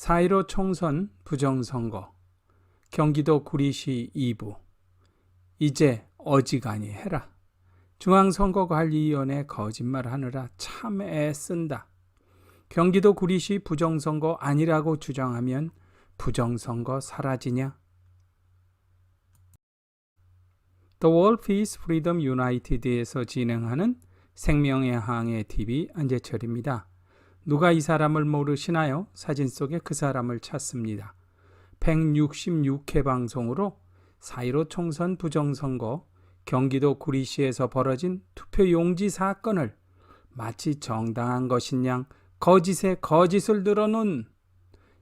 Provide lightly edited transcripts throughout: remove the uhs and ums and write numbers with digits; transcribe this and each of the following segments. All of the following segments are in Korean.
4.15 총선 부정선거, 경기도 구리시 2부, 이제 어지간히 해라. 중앙선거관리위원회 거짓말하느라 참 애쓴다. 경기도 구리시 부정선거 아니라고 주장하면 부정선거 사라지냐? The World Peace Freedom United에서 진행하는 생명의 항해 TV 안재철입니다. 누가 이 사람을 모르시나요? 사진 속에 그 사람을 찾습니다. 166회 방송으로 4.15 총선 부정선거, 경기도 구리시에서 벌어진 투표용지 사건을 마치 정당한 것인 양 거짓에 거짓을 늘어놓은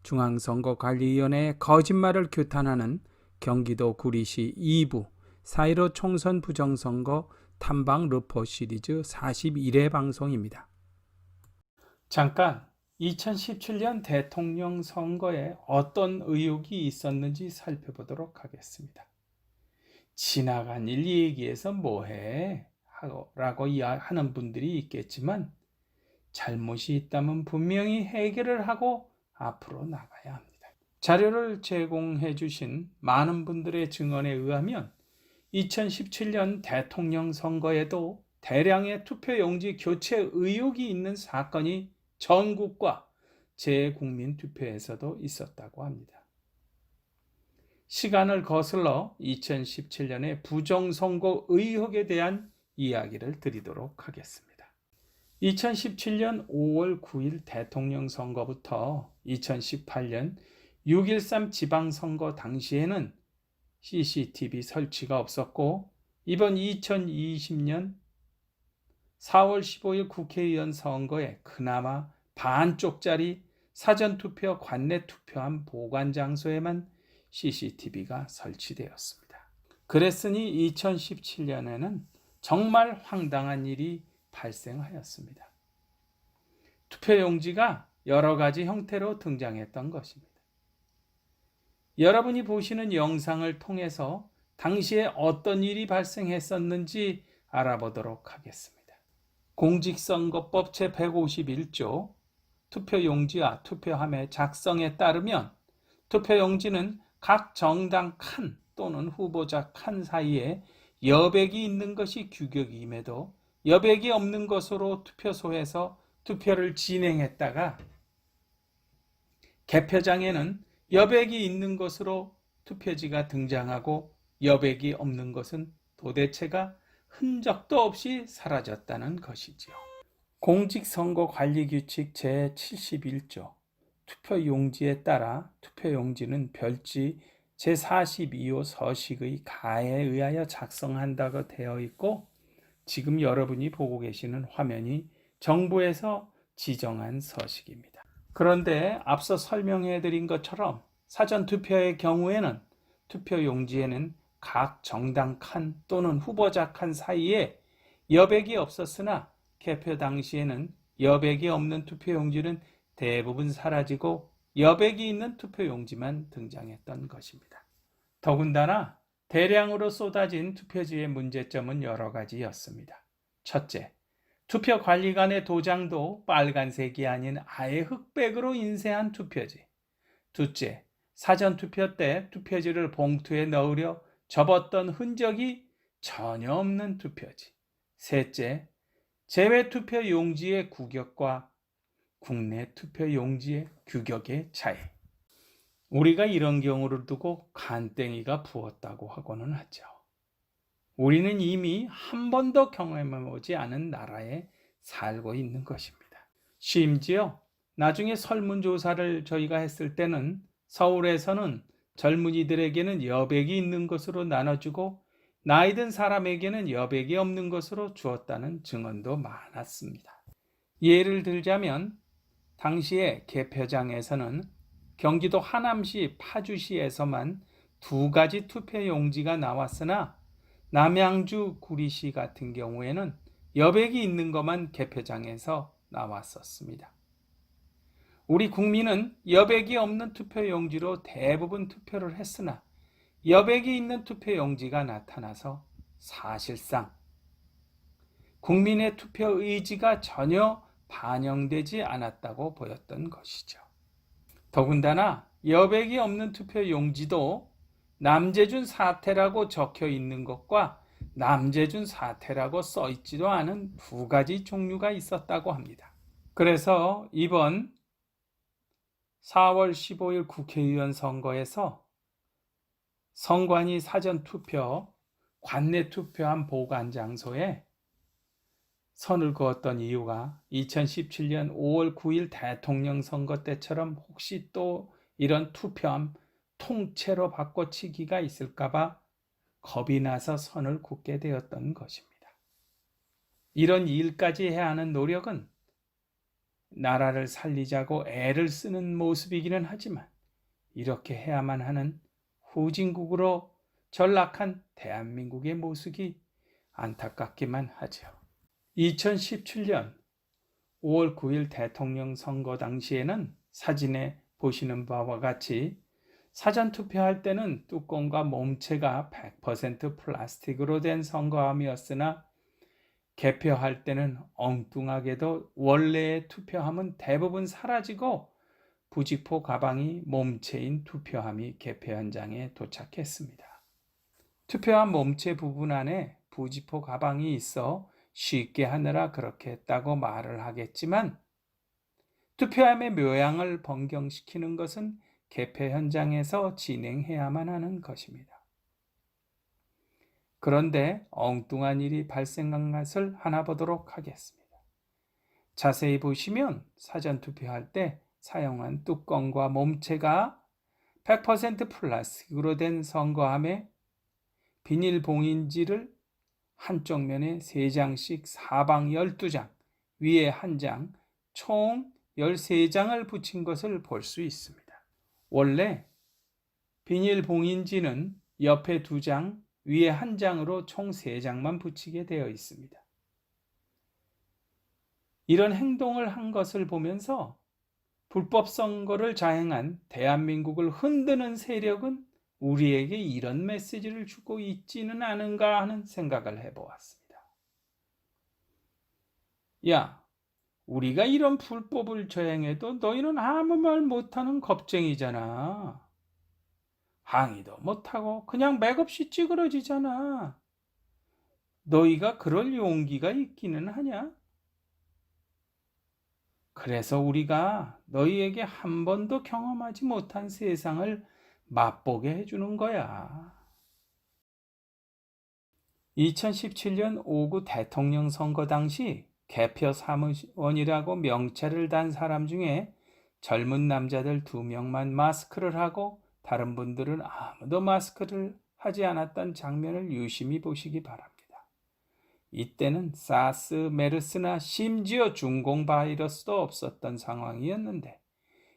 중앙선거관리위원회의 거짓말을 규탄하는 경기도 구리시 2부 4.15 총선 부정선거 탐방 르포 시리즈 41회 방송입니다. 잠깐 2017년 대통령 선거에 어떤 의혹이 있었는지 살펴보도록 하겠습니다. 지나간 일 얘기해서 뭐해? 라고 하는 분들이 있겠지만 잘못이 있다면 분명히 해결을 하고 앞으로 나가야 합니다. 자료를 제공해 주신 많은 분들의 증언에 의하면 2017년 대통령 선거에도 대량의 투표용지 교체 의혹이 있는 사건이 전국과 재국민 투표에서도 있었다고 합니다. 시간을 거슬러 2017년의 부정선거 의혹에 대한 이야기를 드리도록 하겠습니다. 2017년 5월 9일 대통령 선거부터 2018년 6.13 지방선거 당시에는 CCTV 설치가 없었고, 이번 2020년 4월 15일 국회의원 선거에 그나마 반쪽짜리 사전투표 관내 투표함 보관 장소에만 CCTV가 설치되었습니다. 그랬으니 2017년에는 정말 황당한 일이 발생하였습니다. 투표용지가 여러 가지 형태로 등장했던 것입니다. 여러분이 보시는 영상을 통해서 당시에 어떤 일이 발생했었는지 알아보도록 하겠습니다. 공직선거법 제151조 투표용지와 투표함의 작성에 따르면 투표용지는 각 정당 칸 또는 후보자 칸 사이에 여백이 있는 것이 규격임에도 여백이 없는 것으로 투표소에서 투표를 진행했다가 개표장에는 여백이 있는 것으로 투표지가 등장하고 여백이 없는 것은 도대체가 흔적도 없이 사라졌다는 것이지요. 공직선거관리규칙 제71조 투표용지에 따라 투표용지는 별지 제42호 서식의 가에 의하여 작성한다고 되어 있고, 지금 여러분이 보고 계시는 화면이 정부에서 지정한 서식입니다. 그런데 앞서 설명해 드린 것처럼 사전투표의 경우에는 투표용지에는 각 정당 칸 또는 후보자 칸 사이에 여백이 없었으나 개표 당시에는 여백이 없는 투표용지는 대부분 사라지고 여백이 있는 투표용지만 등장했던 것입니다. 더군다나 대량으로 쏟아진 투표지의 문제점은 여러 가지였습니다. 첫째, 투표관리관의 도장도 빨간색이 아닌 아예 흑백으로 인쇄한 투표지. 둘째, 사전투표 때 투표지를 봉투에 넣으려 접었던 흔적이 전혀 없는 투표지. 셋째, 제외투표 용지의 규격과 국내 투표 용지의 규격의 차이. 우리가 이런 경우를 두고 간땡이가 부었다고 하고는 하죠. 우리는 이미 한 번도 경험해보지 않은 나라에 살고 있는 것입니다. 심지어 나중에 설문조사를 저희가 했을 때는 서울에서는 젊은이들에게는 여백이 있는 것으로 나눠주고 나이든 사람에게는 여백이 없는 것으로 주었다는 증언도 많았습니다. 예를 들자면 당시에 개표장에서는 경기도 하남시 파주시에서만 2가지 투표용지가 나왔으나 남양주 구리시 같은 경우에는 여백이 있는 것만 개표장에서 나왔었습니다. 우리 국민은 여백이 없는 투표용지로 대부분 투표를 했으나 여백이 있는 투표용지가 나타나서 사실상 국민의 투표 의지가 전혀 반영되지 않았다고 보였던 것이죠. 더군다나 여백이 없는 투표 용지도 남재준 사퇴라고 적혀 있는 것과 남재준 사퇴라고 써 있지도 않은 두 가지 종류가 있었다고 합니다. 그래서 이번 4월 15일 국회의원 선거에서 선관위 사전투표, 관내투표함 보관 장소에 선을 그었던 이유가 2017년 5월 9일 대통령 선거 때처럼 혹시 또 이런 투표함 통째로 바꿔치기가 있을까봐 겁이 나서 선을 긋게 되었던 것입니다. 이런 일까지 해야 하는 노력은 나라를 살리자고 애를 쓰는 모습이기는 하지만 이렇게 해야만 하는 후진국으로 전락한 대한민국의 모습이 안타깝기만 하죠. 2017년 5월 9일 대통령 선거 당시에는 사진에 보시는 바와 같이 사전투표할 때는 뚜껑과 몸체가 100% 플라스틱으로 된 선거함이었으나 개표할 때는 엉뚱하게도 원래의 투표함은 대부분 사라지고 부직포 가방이 몸체인 투표함이 개표 현장에 도착했습니다. 투표함 몸체 부분 안에 부직포 가방이 있어 쉽게 하느라 그렇게 했다고 말을 하겠지만 투표함의 모양을 변경시키는 것은 개표 현장에서 진행해야만 하는 것입니다. 그런데 엉뚱한 일이 발생한 것을 하나 보도록 하겠습니다. 자세히 보시면 사전투표할 때 사용한 뚜껑과 몸체가 100% 플라스틱으로 된 선거함에 비닐봉인지를 한쪽 면에 3장씩 사방 12장, 위에 1장, 총 13장을 붙인 것을 볼 수 있습니다. 원래 비닐봉인지는 옆에 2장, 위에 1장으로 총 3장만 붙이게 되어 있습니다. 이런 행동을 한 것을 보면서 불법 선거를 자행한 대한민국을 흔드는 세력은 우리에게 이런 메시지를 주고 있지는 않은가 하는 생각을 해보았습니다. 야, 우리가 이런 불법을 저행해도 너희는 아무 말 못하는 겁쟁이잖아. 항의도 못하고 그냥 맥없이 찌그러지잖아. 너희가 그럴 용기가 있기는 하냐? 그래서 우리가 너희에게 한 번도 경험하지 못한 세상을 맛보게 해주는 거야. 2017년 5구 대통령 선거 당시 개표 사무원이라고 명찰을 단 사람 중에 젊은 남자들 2명만 마스크를 하고 다른 분들은 아무도 마스크를 하지 않았던 장면을 유심히 보시기 바랍니다. 이때는 사스, 메르스나 심지어 중공 바이러스도 없었던 상황이었는데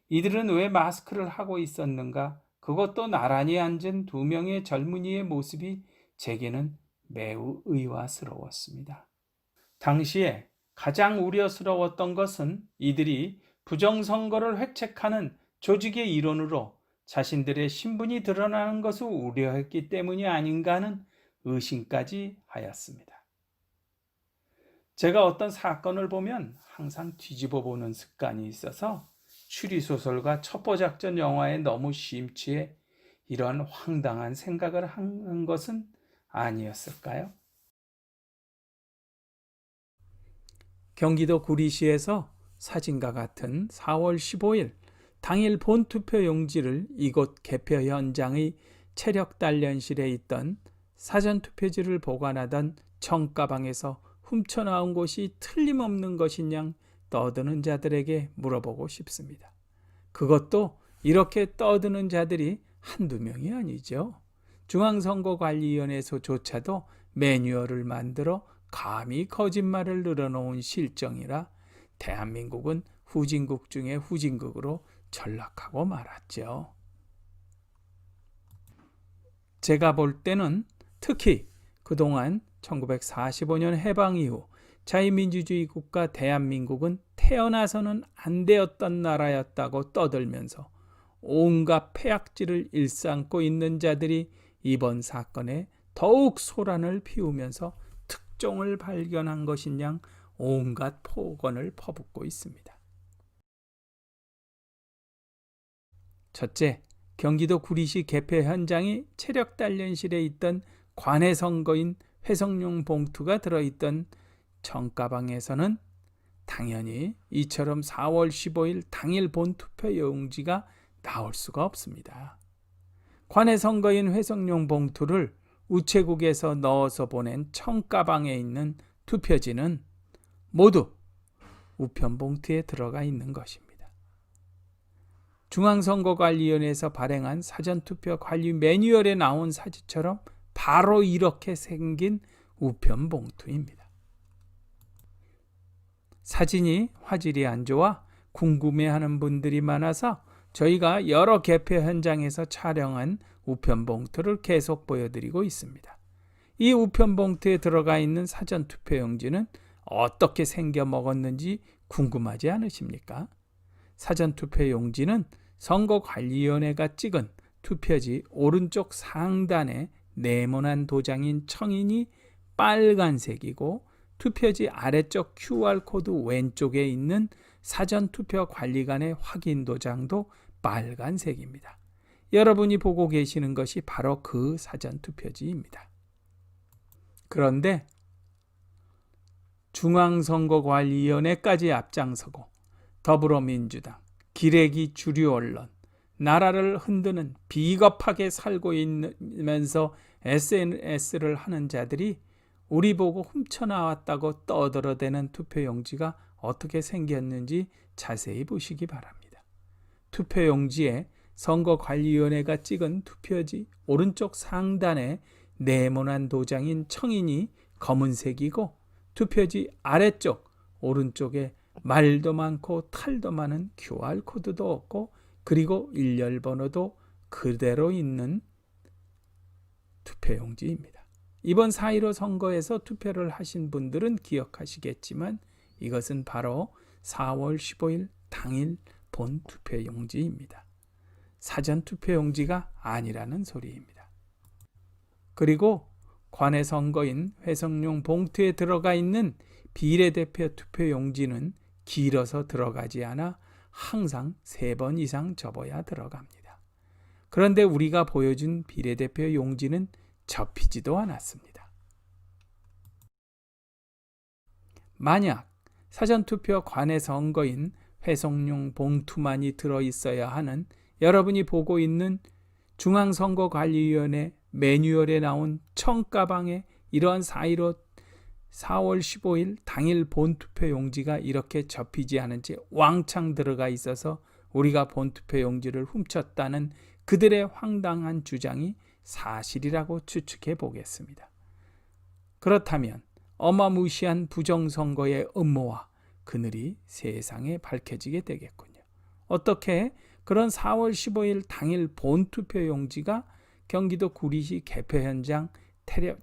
이들은 왜 마스크를 하고 있었는가? 그것도 나란히 앉은 2명의 젊은이의 모습이 제게는 매우 의아스러웠습니다. 당시에 가장 우려스러웠던 것은 이들이 부정선거를 획책하는 조직의 일원으로 자신들의 신분이 드러나는 것을 우려했기 때문이 아닌가 하는 의심까지 하였습니다. 제가 어떤 사건을 보면 항상 뒤집어 보는 습관이 있어서 추리소설과 첩보작전 영화에 너무 심취해 이런 황당한 생각을 한 것은 아니었을까요? 경기도 구리시에서 사진과 같은 4월 15일 당일 본투표 용지를 이곳 개표 현장의 체력단련실에 있던 사전투표지를 보관하던 청가방에서 훔쳐나온 것이 틀림없는 것이냐 떠드는 자들에게 물어보고 싶습니다. 그것도 이렇게 떠드는 자들이 한두 명이 아니죠. 중앙선거관리위원회에서조차도 매뉴얼을 만들어 감히 거짓말을 늘어놓은 실정이라 대한민국은 후진국 중에 후진국으로 전락하고 말았죠. 제가 볼 때는 특히 그동안 1945년 해방 이후 자유민주주의 국가 대한민국은 태어나서는 안 되었던 나라였다고 떠들면서 온갖 폐악질을 일삼고 있는 자들이 이번 사건에 더욱 소란을 피우면서 특종을 발견한 것인 양 온갖 폭언을 퍼붓고 있습니다. 첫째, 경기도 구리시 개표 현장이 체력 단련실에 있던 관내 선거인 회성용 봉투가 들어있던 청가방에서는 당연히 이처럼 4월 15일 당일 본투표 용지가 나올 수가 없습니다. 관내 선거인 회성용 봉투를 우체국에서 넣어서 보낸 청가방에 있는 투표지는 모두 우편봉투에 들어가 있는 것입니다. 중앙선거관리위원회에서 발행한 사전투표 관리 매뉴얼에 나온 사진처럼 바로 이렇게 생긴 우편봉투입니다. 사진이 화질이 안 좋아 궁금해하는 분들이 많아서 저희가 여러 개표 현장에서 촬영한 우편봉투를 계속 보여드리고 있습니다. 이 우편봉투에 들어가 있는 사전투표용지는 어떻게 생겨 먹었는지 궁금하지 않으십니까? 사전투표용지는 선거관리위원회가 찍은 투표지 오른쪽 상단에 네모난 도장인 청인이 빨간색이고 투표지 아래쪽 QR코드 왼쪽에 있는 사전투표관리관의 확인 도장도 빨간색입니다. 여러분이 보고 계시는 것이 바로 그 사전투표지입니다. 그런데 중앙선거관리위원회까지 앞장서고 더불어민주당, 기레기 주류 언론, 나라를 흔드는 비겁하게 살고 있으면서 SNS를 하는 자들이 우리 보고 훔쳐나왔다고 떠들어대는 투표용지가 어떻게 생겼는지 자세히 보시기 바랍니다. 투표용지에 선거관리위원회가 찍은 투표지 오른쪽 상단에 네모난 도장인 청인이 검은색이고 투표지 아래쪽 오른쪽에 말도 많고 탈도 많은 QR코드도 없고 그리고 일렬번호도 그대로 있는 투표용지입니다. 이번 4.15 선거에서 투표를 하신 분들은 기억하시겠지만 이것은 바로 4월 15일 당일 본 투표용지입니다. 사전 투표용지가 아니라는 소리입니다. 그리고 관내 선거인 회성용 봉투에 들어가 있는 비례대표 투표용지는 길어서 들어가지 않아 항상 3번 이상 접어야 들어갑니다. 그런데 우리가 보여준 비례대표 용지는 접히지도 않았습니다. 만약 사전투표 관내 선거인 회성용 봉투만이 들어있어야 하는 여러분이 보고 있는 중앙선거관리위원회 매뉴얼에 나온 청가방에 이러한 4.15 4월 15일 당일 본투표 용지가 이렇게 접히지 않은 채 왕창 들어가 있어서 우리가 본투표 용지를 훔쳤다는 그들의 황당한 주장이 사실이라고 추측해 보겠습니다. 그렇다면 어마무시한 부정선거의 음모와 그늘이 세상에 밝혀지게 되겠군요. 어떻게 그런 4월 15일 당일 본투표 용지가 경기도 구리시 개표 현장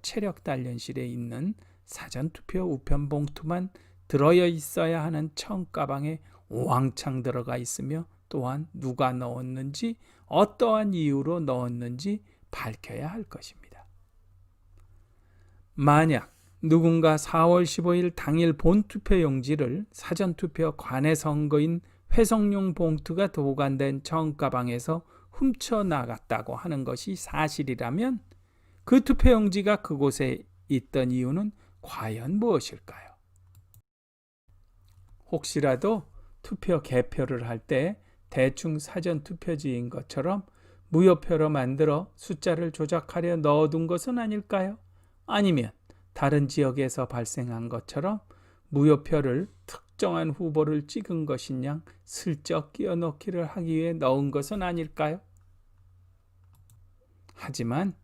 체력 단련실에 있는 사전투표 우편봉투만 들어있어야 하는 청가방에 왕창 들어가 있으며 또한 누가 넣었는지 어떠한 이유로 넣었는지 밝혀야 할 것입니다. 만약 누군가 4월 15일 당일 본투표 용지를 사전투표 관내 선거인 회성용 봉투가 보관된 청가방에서 훔쳐나갔다고 하는 것이 사실이라면 그 투표용지가 그곳에 있던 이유는 과연 무엇일까요? 혹시라도 투표 개표를 할 때 대충 사전투표지인 것처럼 무효표로 만들어 숫자를 조작하려 넣어둔 것은 아닐까요? 아니면 다른 지역에서 발생한 것처럼 무효표를 특정한 후보를 찍은 것인 양 슬쩍 끼워 넣기를 하기 위해 넣은 것은 아닐까요? 하지만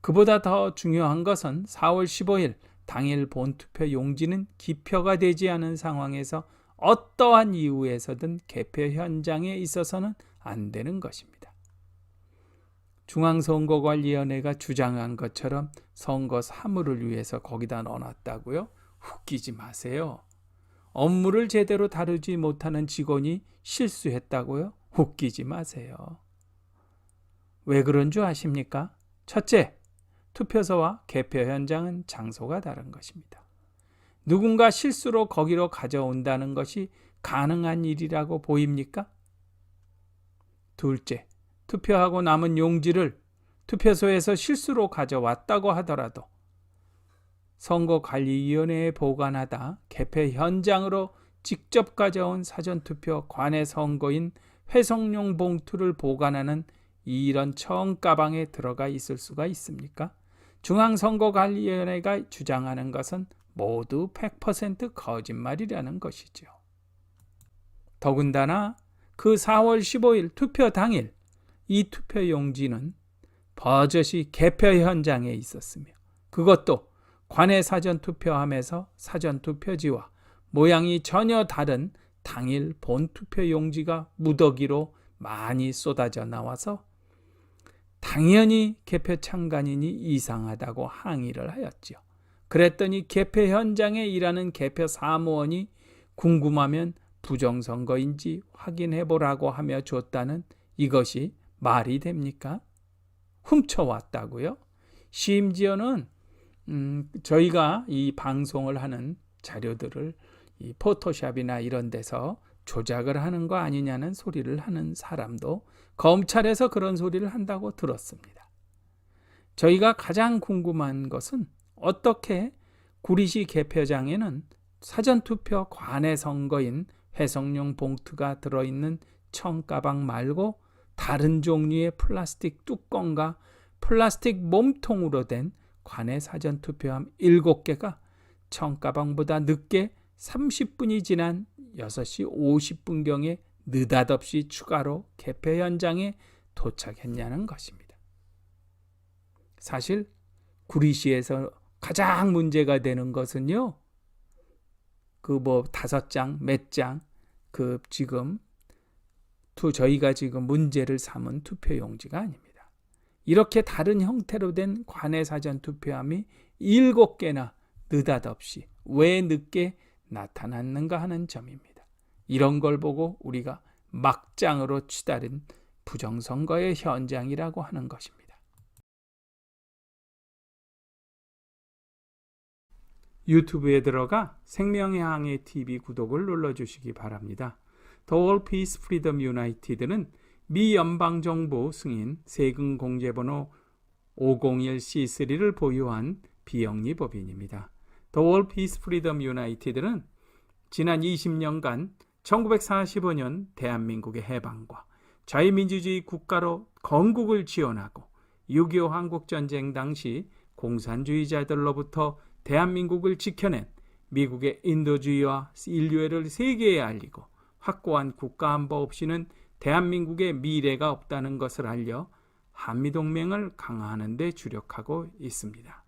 그보다 더 중요한 것은 4월 15일 당일 본투표 용지는 기표가 되지 않은 상황에서 어떠한 이유에서든 개표 현장에 있어서는 안 되는 것입니다. 중앙선거관리위원회가 주장한 것처럼 선거 사무를 위해서 거기다 넣어놨다고요? 웃기지 마세요. 업무를 제대로 다루지 못하는 직원이 실수했다고요? 웃기지 마세요. 왜 그런 줄 아십니까? 첫째, 투표소와 개표 현장은 장소가 다른 것입니다. 누군가 실수로 거기로 가져온다는 것이 가능한 일이라고 보입니까? 둘째, 투표하고 남은 용지를 투표소에서 실수로 가져왔다고 하더라도 선거관리위원회에 보관하다 개표 현장으로 직접 가져온 사전투표 관내 선거인 회송용 봉투를 보관하는 이런 청가방에 들어가 있을 수가 있습니까? 중앙선거관리위원회가 주장하는 것은 모두 100% 거짓말이라는 것이죠. 더군다나 그 4월 15일 투표 당일 이 투표용지는 버젓이 개표 현장에 있었으며 그것도 관내 사전투표함에서 사전투표지와 모양이 전혀 다른 당일 본투표용지가 무더기로 많이 쏟아져 나와서 당연히 개표 참관인이 이상하다고 항의를 하였죠. 그랬더니 개표 현장에 일하는 개표 사무원이 궁금하면 부정선거인지 확인해보라고 하며 줬다는 이것이 말이 됩니까? 훔쳐왔다고요? 심지어는 저희가 이 방송을 하는 자료들을 이 포토샵이나 이런 데서 조작을 하는 거 아니냐는 소리를 하는 사람도 검찰에서 그런 소리를 한다고 들었습니다. 저희가 가장 궁금한 것은 어떻게 구리시 개표장에는 사전투표 관내 선거인 회성용 봉투가 들어있는 청가방 말고 다른 종류의 플라스틱 뚜껑과 플라스틱 몸통으로 된 관내 사전투표함 7개가 청가방보다 늦게 30분이 지난 6시 50분경에 느닷없이 추가로 개표 현장에 도착했냐는 것입니다. 사실 구리시에서 가장 문제가 되는 것은요, 그 5장, 몇 장, 저희가 지금 문제를 삼은 투표용지가 아닙니다. 이렇게 다른 형태로 된 관내 사전 투표함이 7개나 느닷없이 왜 늦게 나타났는가 하는 점입니다. 이런 걸 보고 우리가 막장으로 치달은 부정선거의 현장이라고 하는 것입니다. 유튜브에 들어가 생명의 항해 TV 구독을 눌러주시기 바랍니다. The All Peace Freedom United는 미 연방정부 승인 세금 공제번호 501C3를 보유한 비영리법인입니다. The All Peace Freedom United는 지난 20년간 1945년 대한민국의 해방과 자유민주주의 국가로 건국을 지원하고 6.25 한국전쟁 당시 공산주의자들로부터 대한민국을 지켜낸 미국의 인도주의와 인류애를 세계에 알리고 확고한 국가안보 없이는 대한민국의 미래가 없다는 것을 알려 한미동맹을 강화하는 데 주력하고 있습니다.